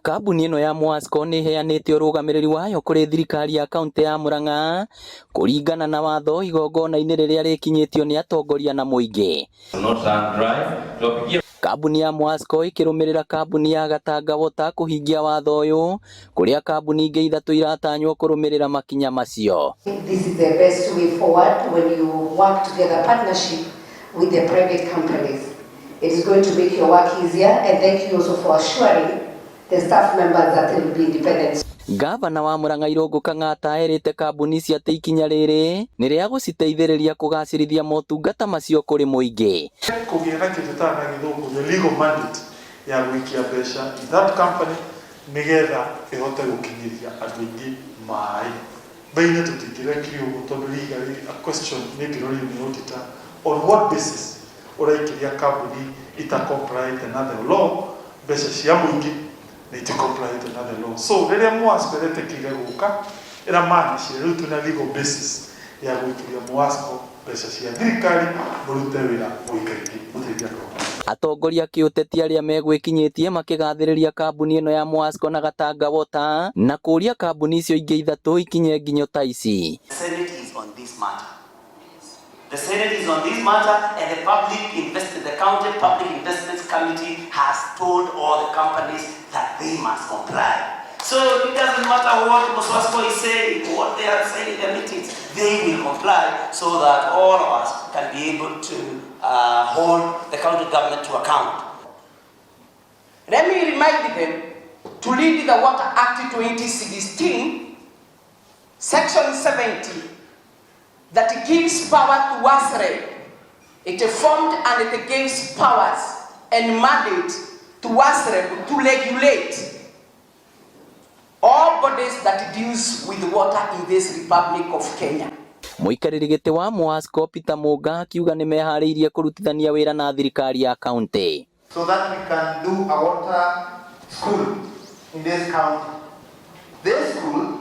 Kambuni ĩno ya MUWASCO nĩ ĩheanĩte ũrũgamĩrĩri wayo kũrĩ thirikari ya kauntĩ ya Murang'a kũringana na watho igongona-inĩ rĩrĩa rĩkinyĩtio nĩ atongoria na mũingĩ. Kambuni ya MUWASCO ĩkĩrũmĩrĩra kambuni ya Gatanga Water kũhingia watho ũyũ, kũrĩa kambuni ingĩ ithatũ iratanywo kũrũmĩrĩra makinya macio. This is the best way forward when you work together partnership with the private companies. It is going to make your work easier, and thank you also for assuring the staff members that they will be independent. Gavana wa Murang'a Irũngũ Kang'ata erĩte kambuni cia atĩ ikinya rĩrĩ nĩ rĩa gũciteithĩrĩria kũgacĩrithia motungata macio kũrĩ mũingĩ. Kũgĩa na kĩndũ ta na gĩthũngũ the legal mandate ya gũikia mbeca in that company nĩgetha ĩhote gũkinyĩria andũ aingĩ maĩ. Mbei-inĩ tũtingĩrekirio ũguo tondũ legally a question nĩngĩrorio nĩ auditor on what basis ũraikiria kambuni ita-comply another law mbeca cia mũingĩ comply with another law. So rĩrĩa MUWASCO ĩretekire gũka ĩramaanisha rĩu twĩna legal basis ya gũikiria MUWASCO mbeca cia thirikari mũrute wĩra mũikaingĩ mũteithia kambuni. Atongoria kĩũteti arĩa megwĩkinyĩtie makĩgathĩrĩria kambuni ĩno ya MUWASCO na Gatanga Water na kũria kambuni icio ingĩ ithatũ ikinye nginyo ta ici. The Senate is on this matter, and the County Public Investments Committee has told all the companies that they must comply. So it doesn't matter what MUWASCO is saying, what they are saying in their meetings, they will comply so that all of us can be able to hold the county government to account. Let me remind them to read the Water Act 2016, Section 70. That gives power to WASRE. It formed and it gives powers and mandate to WASRE to regulate all bodies that deals with water in this Republic of Kenya. Mũikarĩri gĩtĩ wa MUWASCO Peter Murang'a akiuga nĩ meharĩirie kũrutithania wĩra na thirikari ya kauntĩ. So that we can do a water school in this county. This school,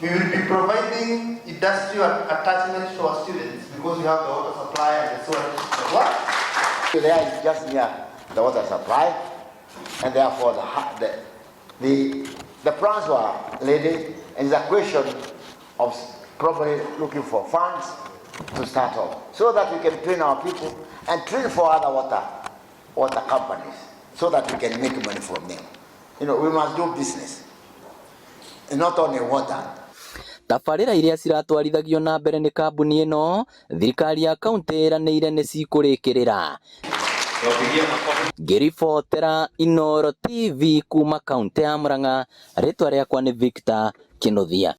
we will be providing industrial attachments to our students because we have the water supply and the sewage. There is just near the water supply, and therefore the plans were ready, and it's a question of probably looking for funds to start off, so that we can train our people and train for other water companies, so that we can make money from them. You know, we must do business, and not only water. Tabarĩra iria ciratwarithagio na mbere nĩ kambuni ĩno, thirikari ya kauntĩ ĩranĩire nĩ cikũrĩkĩrĩra. Ngĩribotera Inooro TV kuma kauntĩ ya Murang'a, rĩtwa rĩakwa nĩ Victor Kĩnuthia.